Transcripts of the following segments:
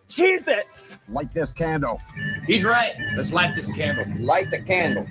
Cheez-Its. Light this candle. He's right. Let's light this candle. Light the candle.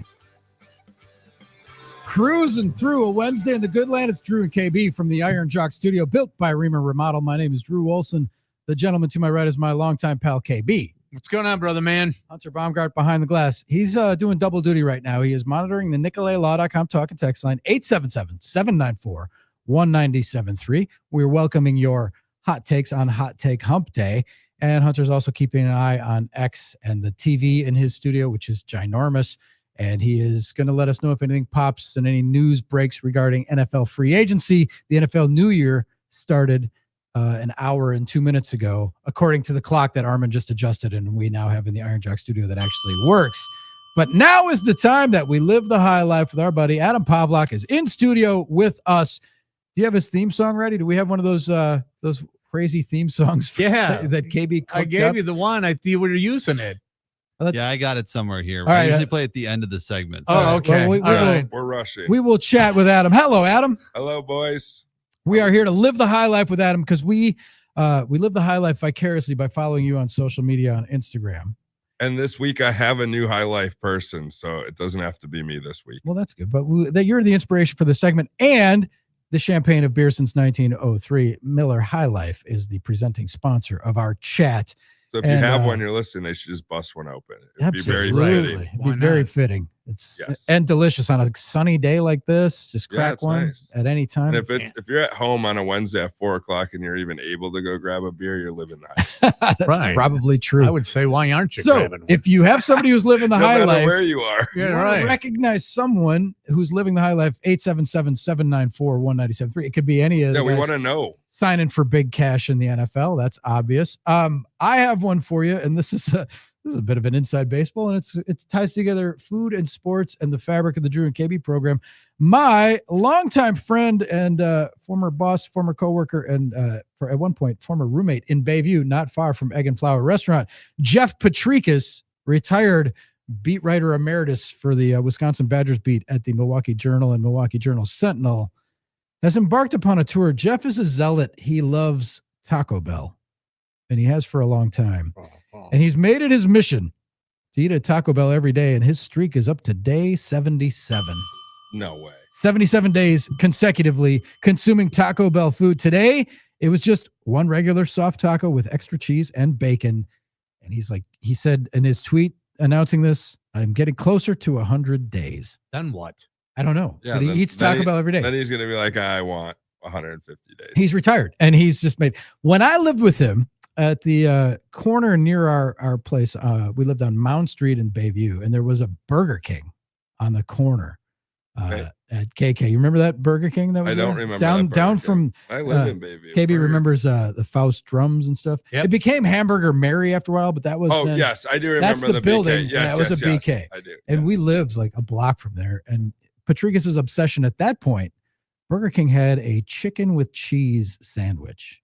Cruising through a Wednesday in the good land. It's Drew and KB from the Iron Jock Studio, built by Reamer Remodel. My name is Drew Olson. The gentleman to my right is my longtime pal, KB. What's going on, brother man? Hunter Baumgart behind the glass. He's doing double duty right now. He is monitoring the NicolaLaw.com talk and text line, 877-794-1973. We're welcoming your hot takes on Hot Take Hump Day. And Hunter's also keeping an eye on X and the TV in his studio, which is ginormous. And he is going to let us know if anything pops and any news breaks regarding NFL free agency. The NFL New Year started an hour and 2 minutes ago, according to the clock that Armin just adjusted, and we now have in the Iron Jock Studio that actually works. But now is the time that we live the high life with our buddy Adam Pawlak is in studio with us. Do you have his theme song ready? Do we have one of those crazy theme songs that KB cooked I gave up? you the one. I thought you were using it. Yeah, I got it somewhere here. All I right, usually play at the end of the segment. Oh, okay. Well, We're rushing. we will chat with Adam. Hello, Adam. Hello, boys. We are here to live the high life with Adam because we live the high life vicariously by following you on social media on Instagram. And this week I have a new high life person, so it doesn't have to be me this week. Well, that's good. But you're the inspiration for the segment and the champagne of beer since 1903. Miller High Life is the presenting sponsor of our chat. So if you have one you're listening, they should just bust one open. It'd be very Absolutely. fitting. It'd be very fitting. It's and delicious on a sunny day like this. Just crack one at any time. And if you're at home on a Wednesday at 4:00 and you're even able to go grab a beer, you're living the high. That's probably true. I would say, why aren't you So grabbing one? if you have somebody who's living the No high matter life, where you are, you want to recognize someone who's living the high life, 877-794-1973. It could be any of the we guys want to know. signing for big cash in the NFL. That's obvious. I have one for you, and this is a bit of an inside baseball, and it ties together food and sports and the fabric of the Drew and KB program. My longtime friend and former boss, former coworker, and for at one point former roommate in Bayview, not far from Egg and Flower Restaurant, Jeff Patrikas, retired beat writer emeritus for the Wisconsin Badgers beat at the Milwaukee Journal and Milwaukee Journal Sentinel, has embarked upon a tour. Jeff is a zealot. He loves Taco Bell, and he has for a long time. And he's made it his mission to eat at Taco Bell every day, and his streak is up to day 77. No way. 77 days consecutively consuming Taco Bell food. Today, it was just one regular soft taco with extra cheese and bacon. And he said in his tweet announcing this, I'm getting closer to 100 days. Then what? I don't know. Yeah, but he eats Taco Bell every day. Then he's going to be like, I want 150 days. He's retired, and he's just made. When I lived with him at the corner near our place, we lived on Mound Street in Bayview, and there was a Burger King on the corner at KK. You remember that Burger King that was I don't there? remember down from I live in Bayview. KB remembers the Faust drums and stuff. Yep. It became Hamburger Mary after a while, but that was Yes, I do remember that's the building. BK. Yes, that was a BK. Yes, I do. And we lived like a block from there. And Patrikas's obsession at that point, Burger King had a chicken with cheese sandwich,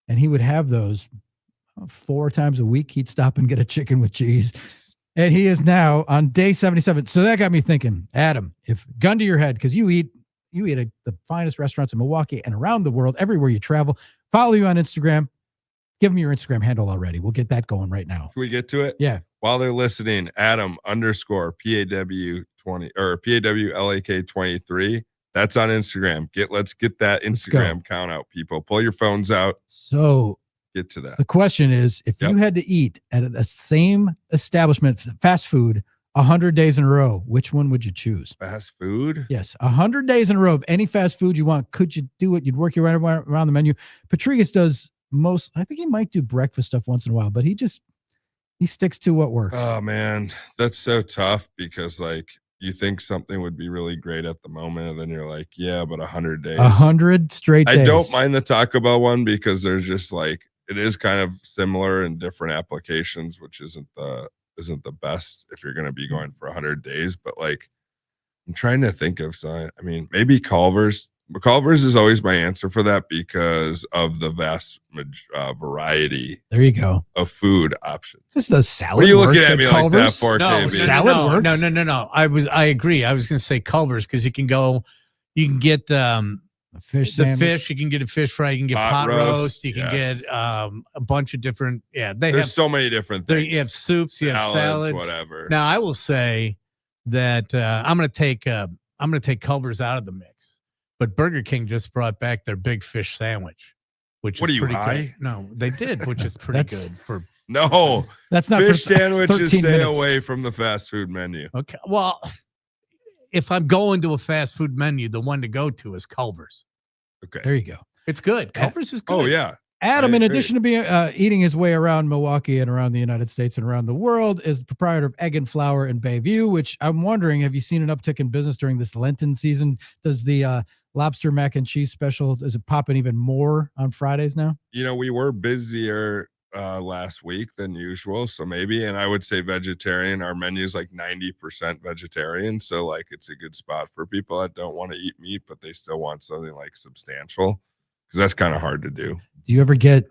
and he would have those 4 times a week. He'd stop and get a chicken with cheese. And he is now on day 77. So that got me thinking, Adam, if gun to your head, because you eat at the finest restaurants in Milwaukee and around the world, everywhere you travel, follow you on Instagram. Give them your Instagram handle already. We'll get that going right now. Can we get to it? Yeah. While they're listening, Adam _ PAW20 or PAWLAK23. That's on Instagram. Let's get that Instagram count out, people. Pull your phones out. So get to that. The question is, if you had to eat at the same establishment, fast food, 100 days in a row, which one would you choose? Fast food? Yes, 100 days in a row of any fast food you want. Could you do it? You'd work your way around the menu. Patrikas does most. I think he might do breakfast stuff once in a while, but he sticks to what works. Oh man, that's so tough because you think something would be really great at the moment, and then you're like, yeah, but 100 days. 100 straight days. I don't mind the Taco Bell one because there's just it is kind of similar in different applications, which isn't the best if you're going to be going for 100 days. But I'm trying to think of something. I mean, maybe Culver's. Culver's is always my answer for that because of the vast variety. There you go. Of food options. This is a salad. What are you looking at me like that for, KB? Salad works? No. I agree. I was going to say Culver's because you can get The fish The sandwich. fish, you can get a fish fry, you can get pot roast, you can get a bunch of different. Yeah, There's so many different things. You have soups, you have salads, whatever. Now I will say that I'm going to take Culver's out of the mix, but Burger King just brought back their big fish sandwich, which What is are you, pretty high? good. No, they did, which is pretty good for. No, that's not fish for sandwiches. Stay minutes. away from the fast food menu. Okay, well, if I'm going to a fast food menu, the one to go to is Culver's. Okay, there you go. It's good. Culver's is good. Oh yeah. Adam, in addition to being eating his way around Milwaukee and around the United States and around the world, is the proprietor of Egg and Flour in Bayview, which I'm wondering, have you seen an uptick in business during this Lenten season? Does the lobster mac and cheese special, is it popping even more on Fridays now? You know, we were busier last week than usual, so maybe. And I would say vegetarian. Our menu is like 90% vegetarian, so like it's a good spot for people that don't want to eat meat, but they still want something like substantial, because that's kind of hard to do. Do you ever get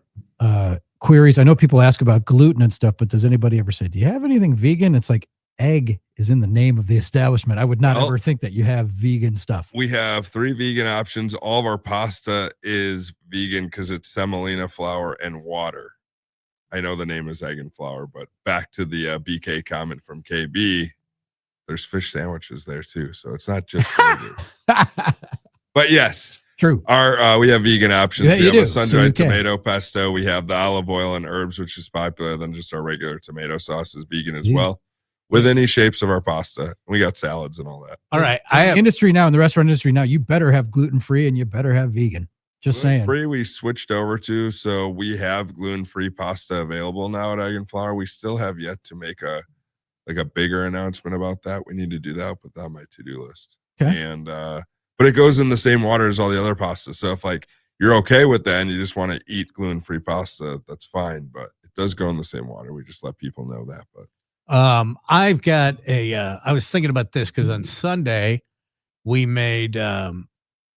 queries? I know people ask about gluten and stuff, but does anybody ever say, do you have anything vegan? It's like egg is in the name of the establishment. I would not ever think that you have vegan stuff. We have 3 vegan options. All of our pasta is vegan because it's semolina flour and water. I know the name is Egg and Flour, but back to the BK comment from KB, there's fish sandwiches there too. So it's not just burgers. But yes. True. Our we have vegan options. Yeah, we have do. a sun-dried tomato pesto. We have the olive oil and herbs, which is popular. Then just our regular tomato sauce is vegan as well, with any shapes of our pasta. We got salads and all that. All right. In the restaurant industry now, you better have gluten-free and you better have vegan. Just saying. Free we switched over to, so we have gluten-free pasta available now at Egg and Flour. We still have yet to make a bigger announcement about that. We need to do that. I'll put that on my to-do list. Okay. And but it goes in the same water as all the other pasta. So if like you're okay with that and you just want to eat gluten-free pasta, that's fine. But it does go in the same water. We just let people know that. But I've got I was thinking about this because on Sunday we made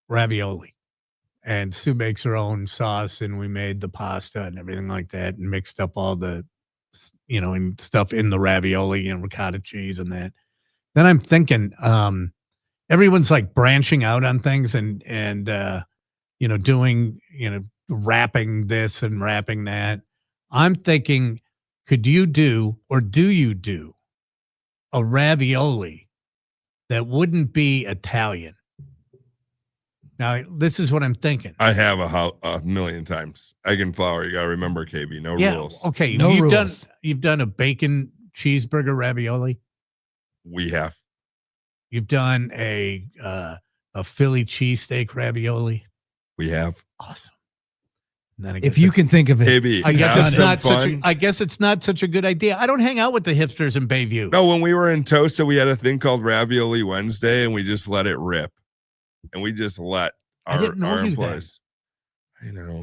ravioli. And Sue makes her own sauce, and we made the pasta and everything like that, and mixed up all the, and stuff in the ravioli and ricotta cheese and that. Then I'm thinking, everyone's like branching out on things and doing, wrapping this and wrapping that. I'm thinking, could you do, or do you do a ravioli that wouldn't be Italian? Now, this is what I'm thinking. I have a million times. Egg and Flour. You got to remember, KB. No rules. Okay. No rules. You've done a bacon cheeseburger ravioli. We have. You've done a Philly cheesesteak ravioli. We have. Awesome. And then if you can think of it, KB, I guess it's not such a good idea. I don't hang out with the hipsters in Bayview. No, when we were in Tosa, we had a thing called Ravioli Wednesday, and we just let it rip. And we just let our employees. I know.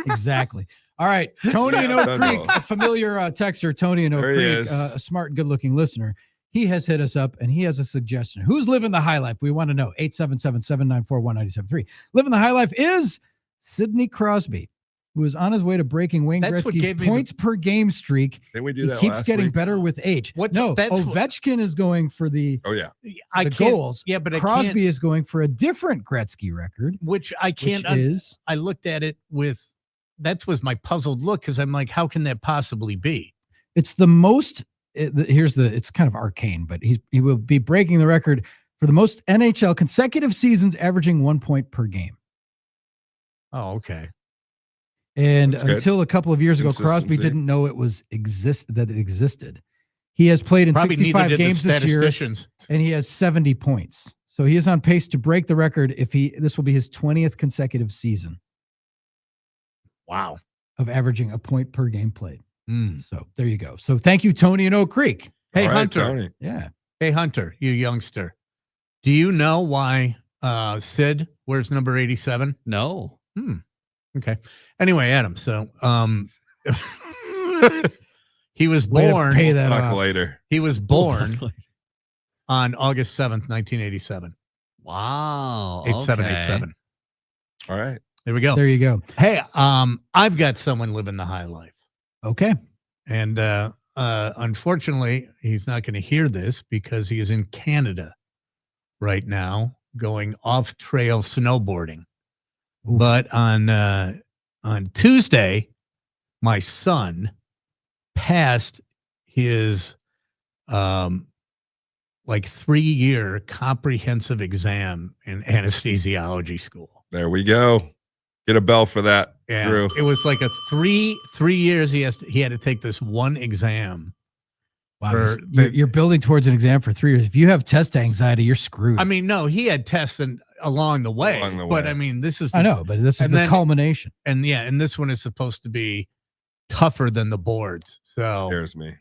Exactly. All right. Tony in Oak Creek, a familiar texter, Tony in Oak Creek, a smart, good-looking listener. He has hit us up, and he has a suggestion. Who's living the high life? We want to know. 877-794-1973. Living the high life is Sidney Crosby, who is on his way to breaking Wayne Gretzky's points per game streak. Didn't we do that? He keeps getting better with age. Ovechkin is going for the goals. Yeah, but Crosby is going for a different Gretzky record, which I can't. I looked at it with. That was my puzzled look because I'm like, how can that possibly be? It's the most. It's kind of arcane, but he will be breaking the record for the most NHL consecutive seasons averaging 1 point per game. Oh, okay. And until a couple of years ago, Crosby didn't know that it existed. He has played in 65 games this year, and he has 70 points. So he is on pace to break the record this will be his 20th consecutive season. Wow. Of averaging a point per game played. So there you go. So thank you, Tony in Oak Creek. Hey, Hunter. Tony. Yeah. Hey, Hunter, you youngster. Do you know why Sid wears number 87? No. Okay. Anyway, Adam, so he was born. Pay that talk off. later. He was born on August 7th, 1987. Wow. 8787. All right. There we go. There you go. Hey, I've got someone living the high life. Okay. And unfortunately, he's not going to hear this because he is in Canada right now going off trail snowboarding. Oof. But on Tuesday, my son passed his like 3-year comprehensive exam in anesthesiology school. There we go. Get a bell for that, Yeah, Drew. it was like a 3 years. He had to take this one exam. Wow, you're building towards an exam for 3 years. If you have test anxiety, you're screwed. I mean, no, he had tests along the way. But I mean, this is I know, but this is the culmination. And yeah, and this one is supposed to be tougher than the boards. So scares me.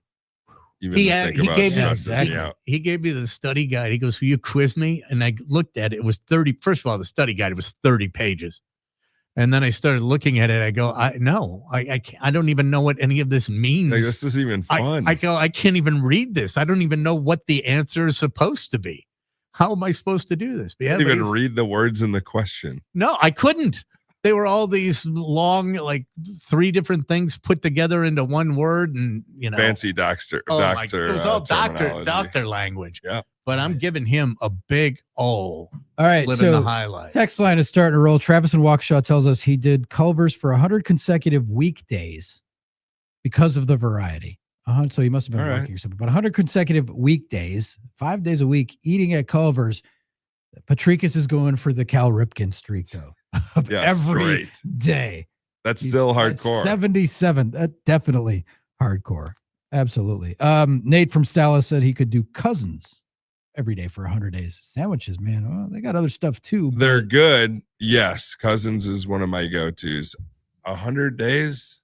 Even to think about stressing me out. He gave me the study guide. He goes, "Will you quiz me?" And I looked at it. It was 30. First of all, the study guide was 30 pages. And then I started looking at it. I go, I don't even know what any of this means. Like, this isn't even fun. I go, I can't even read this. I don't even know what the answer is supposed to be. How am I supposed to do this? I can't even read the words in the question. No, I couldn't. They were all these long, like 3 different things put together into one word, and fancy doctor. It was all doctor language. Yeah. But I'm giving him a big O. All right, living the highlight. Text line is starting to roll. Travis in Waukesha tells us he did Culver's for 100 consecutive weekdays because of the variety. So he must have been working or something. But 100 consecutive weekdays, 5 days a week, eating at Culver's. Patrikas is going for the Cal Ripken streak, though. Every day. That's still hardcore. 77. That definitely hardcore. Absolutely. Nate from Stala said he could do Cousins every day for 100 days. Sandwiches, man. Well, they got other stuff too. They're good. Yes. Cousins is one of my go-tos. 100 days.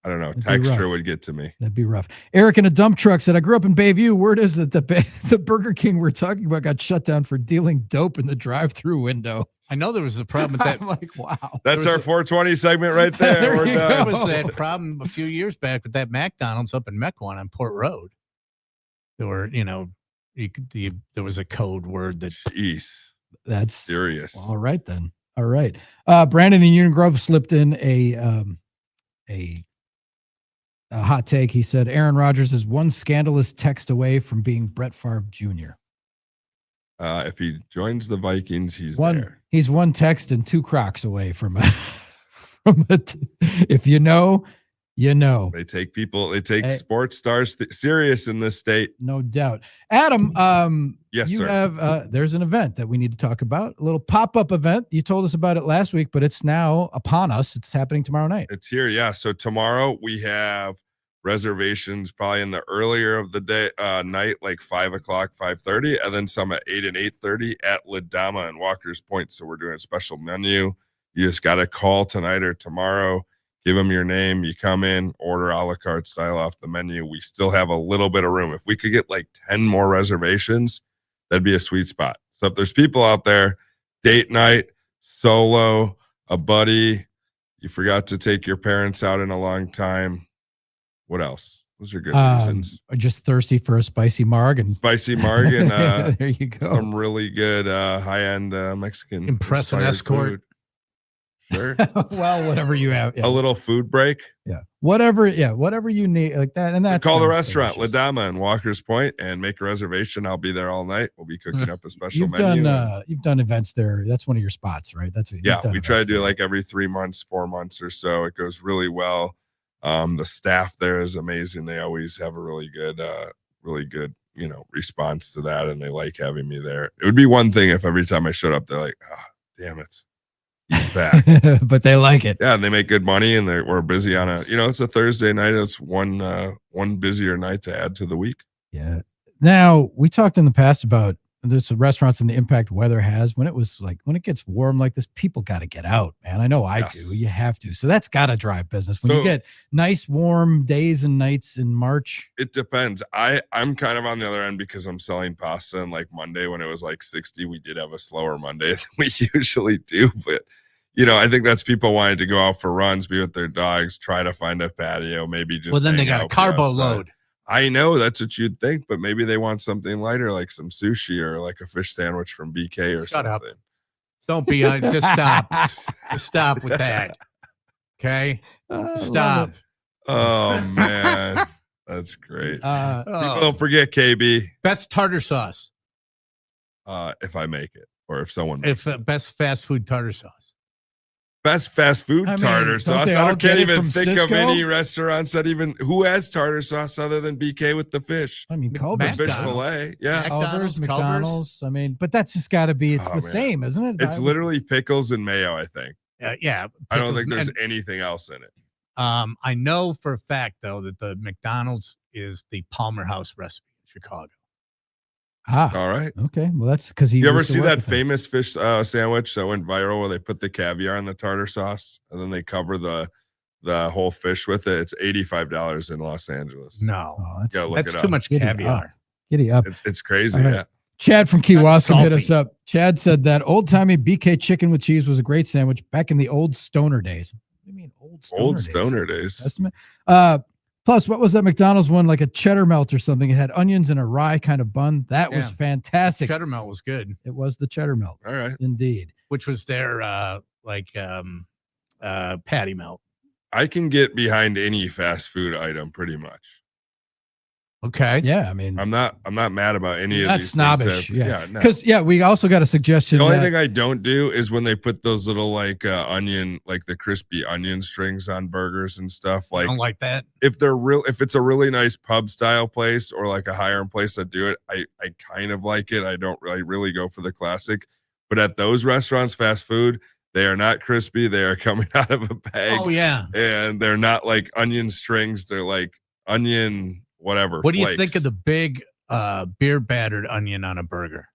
I don't know. Texture would get to me. That'd be rough. Eric in a dump truck said, I grew up in Bayview. Word is that the Burger King we're talking about got shut down for dealing dope in the drive-through window. I know there was a problem with that. I'm like, wow. That's our 420 segment right there. There was that problem a few years back with that McDonald's up in Mequon on Port Road. There were, there was a code word that. Jeez. That's serious. All right, then. All right. Brandon in Union Grove slipped in a hot take. He said Aaron Rodgers is one scandalous text away from being Brett Favre Jr. If he joins the Vikings, he's there. He's one text and 2 Crocs away from it. If you know, you know. They take sports stars serious in this state. No doubt. Adam, yes, you sir. have there's an event that we need to talk about. A little pop-up event. You told us about it last week, but it's now upon us. It's happening tomorrow night. It's here, yeah. So tomorrow we have reservations probably in the earlier of the day night, like 5 o'clock, 5:30, and then some at 8 and 8:30 at Ladama and Walker's Point. So we're doing a special menu. You just got to call tonight or tomorrow. Give them your name. You come in, order a la carte style off the menu. We still have a little bit of room. If we could get like 10 more reservations, that'd be a sweet spot. So if there's people out there, date night, solo, a buddy, you forgot to take your parents out in a long time. What else? Those are good reasons. Just thirsty for a spicy marg and there you go. Some really good high-end Mexican impress an escort. Food. Sure. Well, whatever you have. Yeah. A little food break. Yeah. Whatever you need like that. And that's call the restaurant Ladama and Walker's Point and make a reservation. I'll be there all night. We'll be cooking up a special menu. You've done events there. That's one of your spots, right? We try to do like every 3 months, 4 months or so. It goes really well. The staff there is amazing. They always have a really good, response to that. And they like having me there. It would be one thing if every time I showed up, they're like, oh, damn it. He's back. But they like it. Yeah, and they make good money, and we're busy on it's a Thursday night. It's one busier night to add to the week. Yeah. Now, we talked in the past about there's restaurants and the impact weather has when it gets warm like this, people got to get out, man. I know I do. You have to. So that's got to drive business. When you get nice warm days and nights in March. It depends. I'm kind of on the other end because I'm selling pasta, and like Monday when it was like 60, we did have a slower Monday than we usually do. But, I think that's people wanting to go out for runs, be with their dogs, try to find a patio, maybe just. Well, then they got a carbo load. I know that's what you'd think, but maybe they want something lighter, like some sushi or like a fish sandwich from BK or something. Up. Don't be just stop. Just stop with that. Okay? Stop. Oh man. That's great. People don't forget KB. That's tartar sauce. if I make it or if someone makes it. Best fast food tartar sauce. Best fast food I mean, tartar don't sauce. they all I get can't it even from think of Cisco? any restaurants that even who has tartar sauce other than BK with the fish. I mean, The Culver's, fish McDonald's. fillet. Yeah. Culver's, McDonald's. McDonald's. I mean, but that's just got to be. It's Oh, the man. same, isn't it? It's literally pickles and mayo, I think. Yeah. I don't think pickles. there's anything else in it. I know for a fact though that the McDonald's is the Palmer House recipe in Chicago. All right. Okay. Well, that's because he. You ever used to see work that with them. famous fish sandwich that went viral where they put the caviar in the tartar sauce and then they cover the whole fish with it? It's $85 in Los Angeles. No, Oh, Yeah, look that's it too up. much Giddy caviar. Giddy up. It's crazy. All right. Yeah. Chad from Key That's Wascom hit us salty. up. Chad said that old timey BK chicken with cheese was a great sandwich back in the old stoner days. What do you mean old stoner Old days? stoner days. Testament. Plus, what was that McDonald's one? Like a cheddar melt or something. It had onions and a rye kind of bun. That was Yeah. fantastic. Cheddar melt was good, It was the cheddar melt. All right. Indeed. which was their patty melt. I can get behind any fast food item pretty much. Okay. Yeah. I mean, I'm not mad about any of Not these snobbish, things. yeah. No. because, we also got a suggestion. The only that- thing I don't do is when they put those little like onion, like the crispy onion strings on burgers and stuff. I Like don't like that. if it's a really nice pub style place or like a higher end place that do it, I kind of like it. I don't really go for the classic, but at those restaurants, fast food, they are not crispy. They are coming out of a bag. Oh yeah. And they're not like onion strings. They're like onion whatever. What do you flakes. think of the big beer battered onion on a burger?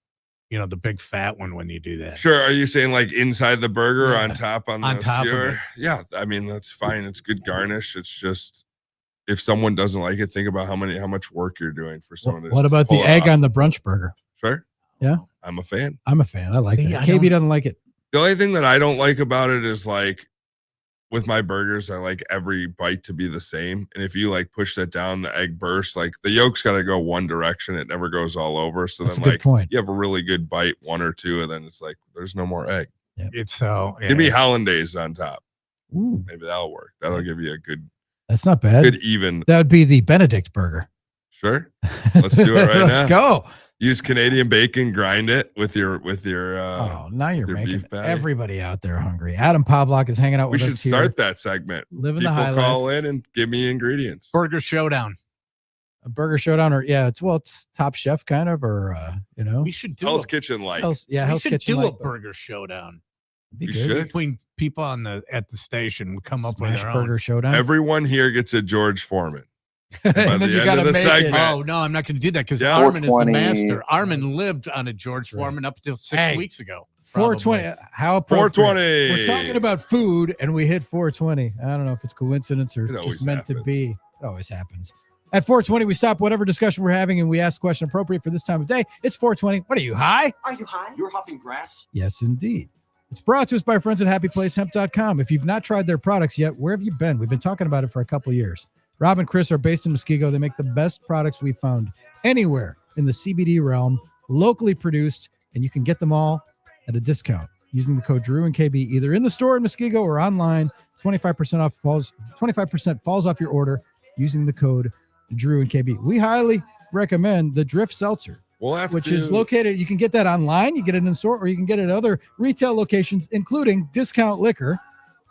You know, the big fat one when you do that. Sure. Are you saying like inside the burger or Yeah. on top on On the top of skewer? it. Yeah, I mean that's fine. It's good garnish. It's just if someone doesn't like it, think about how much work you're doing for someone. to What just about the pull it egg off. on the brunch burger? Sure. Yeah. I'm a fan. I'm a fan. I like See, that. I KB don't- doesn't like it. The only thing that I don't like about it is like with my burgers, I like every bite to be the same. And if you like push that down, the egg bursts. Like the yolk's got to go one direction. It never goes all over. So That's a then good like point. you have a really good bite, one or two, and then it's like there's no more egg. It's so Give me hollandaise on top. Ooh, Maybe that'll work. That'll give you a good that's not bad. even. That would be the Benedict burger. Sure. Let's do it right Let's now. go. Use Canadian bacon, grind it with your Oh, now you're your making beef patty. everybody out there hungry. Adam Pawlak is hanging out we with should us here. start that segment. Living the People high call life. in and give me ingredients. Burger Showdown. A burger showdown, or it's Top Chef kind of, or We should do Hell's a, Kitchen like. Hell's we should Kitchen. do a like, but burger showdown it'd be We good. should. between people at the station. We come up with Smash our burger own. showdown. Everyone here gets a George Foreman. and by then the you end gotta of the make segment- it. Oh no, I'm not going to do that because Yeah. Armin is the 420. master. Armin lived on a George That's right. Foreman up until 6 Hey, weeks ago. 420. probably. How appropriate. 420. We're talking about food, and we hit 420. I don't know if it's coincidence or It always just meant to happens. be. It always happens. At 420, we stop whatever discussion we're having, and we ask the question appropriate for this time of day. It's 420. What are you, high? Are you high? You're huffing grass? Yes, indeed. It's brought to us by our friends at happyplacehemp.com. If you've not tried their products yet, where have you been? We've been talking about it for a couple of years. Rob and Chris are based in Muskego. They make the best products we've found anywhere in the CBD realm, locally produced, and you can get them all at a discount using the code Drew and KB either in the store in Muskego or online. 25% falls off your order using the code Drew and KB. We highly recommend the Drift Seltzer, We'll have which to, is located. You can get that online. You get it in store, or you can get it at other retail locations, including Discount Liquor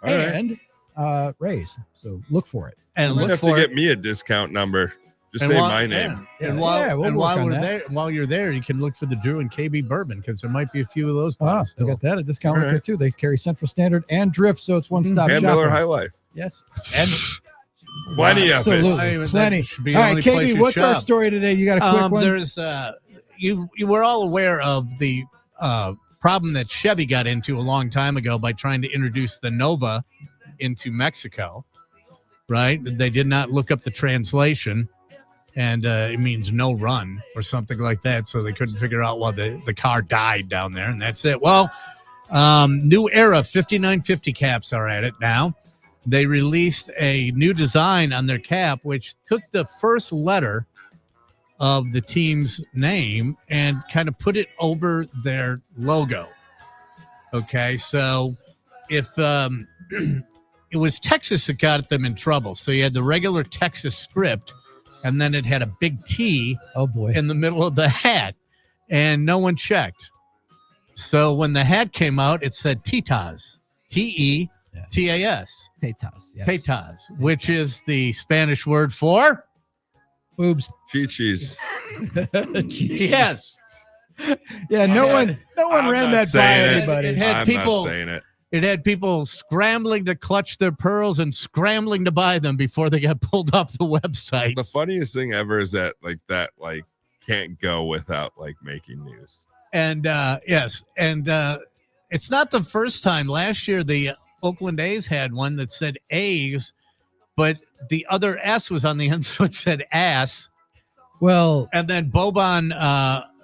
All right. and Ray's. So look for it. And You might look have to for get it. me a discount number. Just And say while- my name. Yeah. And Yeah, while, we'll and work while on we're that. there, while you're there, you can look for the Drew and KB bourbon because there might be a few of those. Ah, bottles they still. got that at Discount All Liquor right. too. They carry Central Standard and Drift, so it's one-stop And shopping. Miller High Life. Yes, And Plenty of it. absolutely, Hey, that plenty. should be All the right, only place KB, you what's our shop. story today? You got a quick one? There's you were all aware of the problem that Chevy got into a long time ago by trying to introduce the Nova into Mexico, right? They did not look up the translation, and it means no run or something like that, so they couldn't figure out why the car died down there, and that's it. Well, New Era 5950 caps are at it now. They released a new design on their cap, which took the first letter of the team's name and kind of put it over their logo. Okay, so if it was Texas that got them in trouble, so you had the regular Texas script, and then it had a big T Oh boy. in the middle of the hat, and no one checked. So when the hat came out, it said Titas, Tetas, Tetas, yes. Tetas, which is the Spanish word for Boobs. Chi-Chi's. yes. Yeah, no one I'm ran not that by saying it. anybody. It had I'm people- not saying it. It had people scrambling to clutch their pearls and scrambling to buy them before they got pulled off the website. The funniest thing ever is that can't go without making news. And yes, and it's not the first time. Last year, the Oakland A's had one that said A's, but the other S was on the end, so it said ass. Well, And then Boban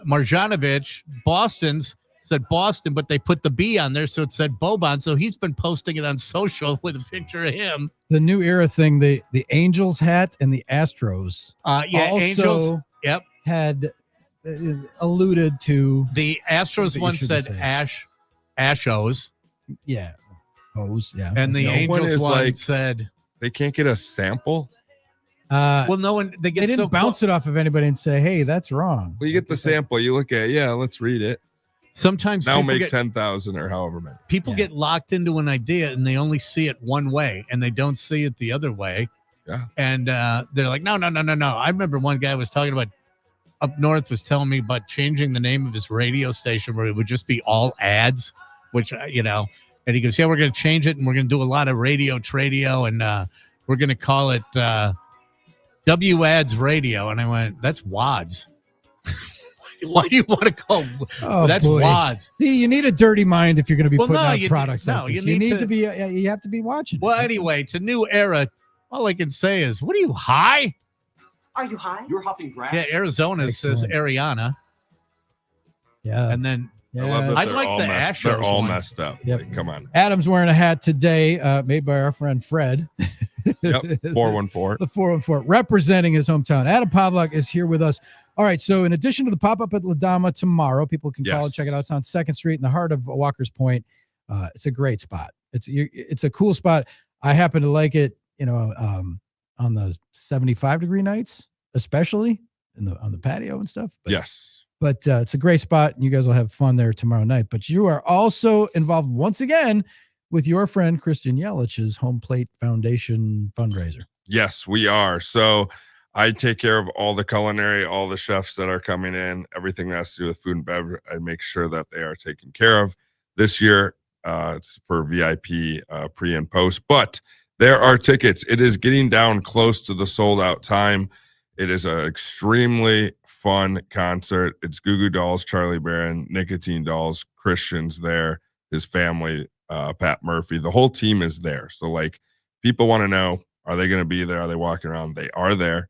Marjanovic, Boston's, said Boston, but they put the B on there, so it said Boban. So he's been posting it on social with a picture of him. the new era thing, the Angels hat and the Astros Yeah, also Angels. Yep. had alluded to, The Astros But you one shouldn't said say. Ashos, yeah, hose, yeah. and the No one Angels is one like- said, They can't get a sample. well, no one, they get they didn't so bounce it off of anybody and say, hey, that's wrong. Well, you get the sample. You look at it. Yeah, let's read it. Sometimes Now people make get, 10,000 or however many. people Yeah. get locked into an idea and they only see it one way and they don't see it the other way. Yeah. And they're like, no. I remember one guy was talking about up north was telling me about changing the name of his radio station where it would just be all ads, which, and he goes, yeah, we're going to change it and we're going to do a lot of radio and we're going to call it W Ads Radio. And I went, that's WADS. Why do you want to call Oh, that's boy. WADS? See, you need a dirty mind if you're going to be Well, putting no, out you- products no, like this. you You need need to- to be, you have to be watching. Well, it. anyway, to new era, all I can say is, what are you, high? Are you high? You're huffing grass. Yeah, Arizona says Excellent. Ariana. Yeah. And then yeah. I love that I'd they're like all the messed. Astros They're all one. messed up. Yep. Like, come on. Adam's wearing a hat today made by our friend Fred. Yep. 414. The 414, representing his hometown. Adam Pawlak is here with us. All right, so in addition to the pop-up at La Dama tomorrow, people can call and Yes. check it out. It's on 2nd Street in the heart of Walker's Point. It's a great spot. It's a cool spot. I happen to like it, on the 75-degree nights, especially on the patio and stuff. Yes. But it's a great spot, and you guys will have fun there tomorrow night. But you are also involved once again with your friend Christian Yelich's Home Plate Foundation fundraiser. Yes, we are. So I take care of all the culinary, all the chefs that are coming in, everything that has to do with food and beverage. I make sure that they are taken care of. This year, it's for VIP pre and post, but there are tickets. It is getting down close to the sold out time. It is an extremely fun concert. It's Goo Goo Dolls, Charlie Barron, Nicotine Dolls, Christian's there, his family, Pat Murphy. The whole team is there. So people want to know, are they going to be there? Are they walking around? They are there.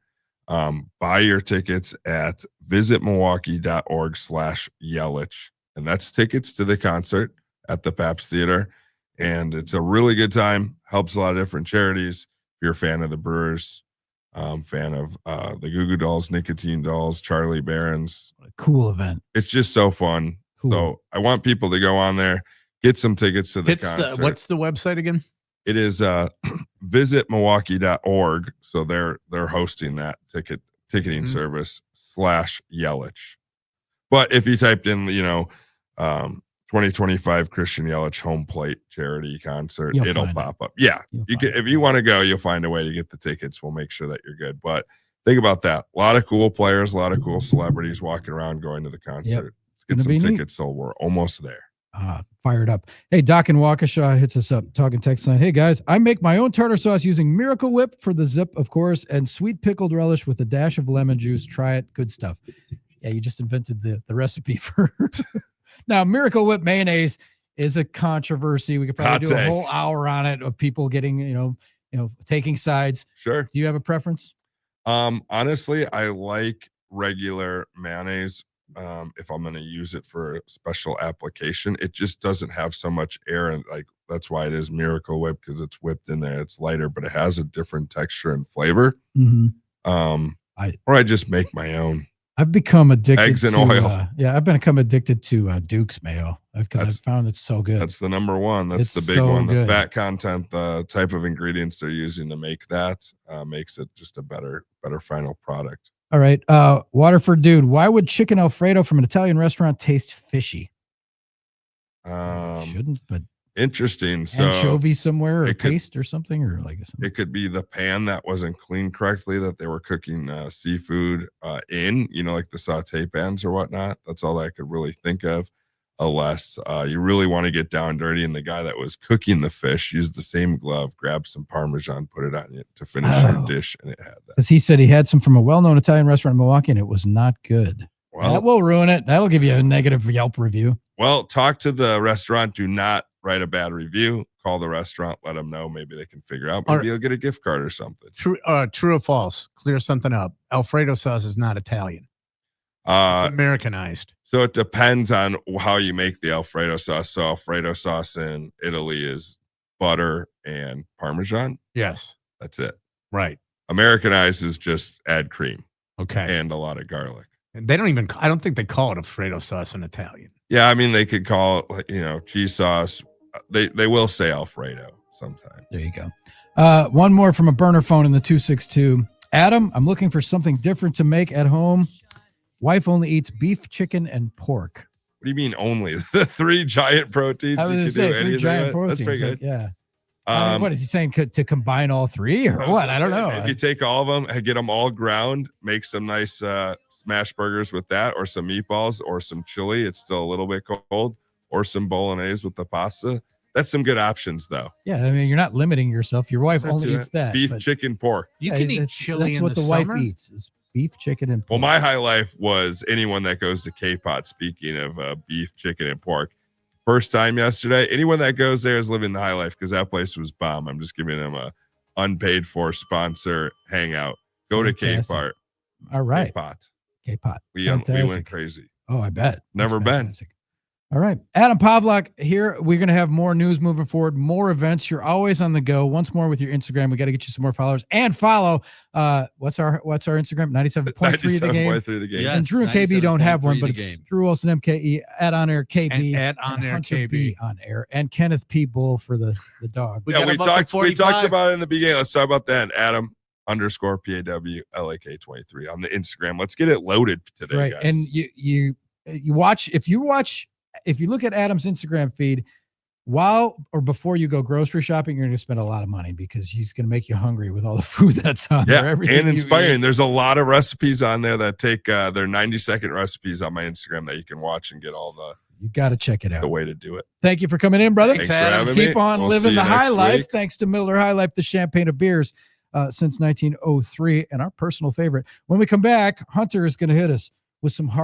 Buy your tickets at visitmilwaukee.org/Yelich. And that's tickets to the concert at the Pabst Theater. And it's a really good time. Helps a lot of different charities. If you're a fan of the Brewers, fan of the Goo Goo Dolls, Nicotine Dolls, Charlie Barron's. What a cool event. It's just so fun. Cool. So I want people to go on there, get some tickets to the concert. What's the website again? It is visitmilwaukee.org. So they're hosting that ticketing service /Yelich. But if you typed in, 2025 Christian Yelich Home Plate Charity Concert, You'll it'll find pop up. Yeah. You'll You find can, if you want to go, you'll find a way to get the tickets. We'll make sure that you're good. But think about that. A lot of cool players, a lot of cool celebrities walking around going to the concert. Let's get Gonna some be neat. tickets. So we're almost there. Fired up. Hey, Doc in Waukesha hits us up, talking text line. Hey guys, I make my own tartar sauce using Miracle Whip for the zip, of course, and sweet pickled relish with a dash of lemon juice. Try it. Good stuff. Yeah, you just invented the recipe for now. Miracle Whip mayonnaise is a controversy. We could probably do a whole hour on it of people getting, taking sides. Sure. Do you have a preference? Honestly, I like regular mayonnaise. If I'm going to use it for a special application, it just doesn't have so much air, and that's why it is Miracle Whip, because it's whipped in there. It's lighter, but it has a different texture and flavor. Mm-hmm. Or I just make my own. I've become addicted Eggs and to oil. I've become addicted to Duke's mayo because I've found it's so good. That's the number one. That's It's the big so one. The good. fat content, the type of ingredients they're using to make that makes it just a better final product. All right. Waterford dude, why would chicken Alfredo from an Italian restaurant taste fishy? Shouldn't, but interesting. So anchovy somewhere or it could- paste or something, or like something. it could be the pan that wasn't cleaned correctly that they were cooking seafood in, like the saute pans or whatnot. That's all I could really think of. Unless you really want to get down dirty, and the guy that was cooking the fish used the same glove, grabbed some Parmesan, put it on it to finish your dish, and it had that. Because he said he had some from a well-known Italian restaurant in Milwaukee, and it was not good. Well, that will ruin it. That'll give you a negative Yelp review. Well, talk to the restaurant. Do not write a bad review. Call the restaurant. Let them know. Maybe they can figure out. Maybe you'll get a gift card or something. True or false? Clear something up. Alfredo sauce is not Italian. It's Americanized. So it depends on how you make the Alfredo sauce. So Alfredo sauce in Italy is butter and Parmesan. Yes. That's it. Right. Americanized is just add cream. Okay. And a lot of garlic. And they don't even, I don't think they call it Alfredo sauce in Italian. Yeah. I mean, they could call it, cheese sauce. They will say Alfredo sometimes. There you go. One more from a burner phone in the 262. Adam, I'm looking for something different to make at home. Wife only eats beef, chicken, and pork. What do you mean only? The 3 giant proteins? I was going to say 3 giant proteins. That's pretty good. Yeah. I mean, what is he saying? To combine all 3 or what? I don't know. If you take all of them and get them all ground, make some nice smash burgers with that, or some meatballs, or some chili. It's still a little bit cold, or some bolognese with the pasta. That's some good options, though. Yeah, I mean, you're not limiting yourself. Your wife only eats that. Beef, chicken, pork. You can eat chili. That's what the wife eats. Is beef, chicken, and pork. Well, my high life was anyone that goes to K-Pot, speaking of beef, chicken, and pork. First time yesterday, anyone that goes there is living the high life because that place was bomb. I'm just giving them a unpaid for sponsor hangout. Go to K-Pot. All right. K-Pot. We went crazy. Oh, I bet. Never been. All right. Adam Pawlak here. We're going to have more news moving forward, more events. You're always on the go. Once more with your Instagram. We got to get you some more followers and follow. What's our Instagram? 97.3 the game. Yes, and Drew and KB don't have one, but it's game. Drew Olson MKE at On Air KB. And at On Air Hunter KB. B on air. And Kenneth P. Bull for the dog. We talked about it in the beginning. Let's talk about that. Adam _PAWLAK 23 on the Instagram. Let's get it loaded today, right. guys. And you watch, if you look at Adam's Instagram feed, while or before you go grocery shopping, you're going to spend a lot of money because he's going to make you hungry with all the food that's on there. Everything and inspiring. There's a lot of recipes on there that take their 90-second recipes on my Instagram that you can watch and get all you got to check it out. The way to do it. Thank you for coming in, brother. Thanks for having me. Keep on living the high life. Thanks to Miller High Life, the champagne of beers since 1903, and our personal favorite. When we come back, Hunter is going to hit us with some hard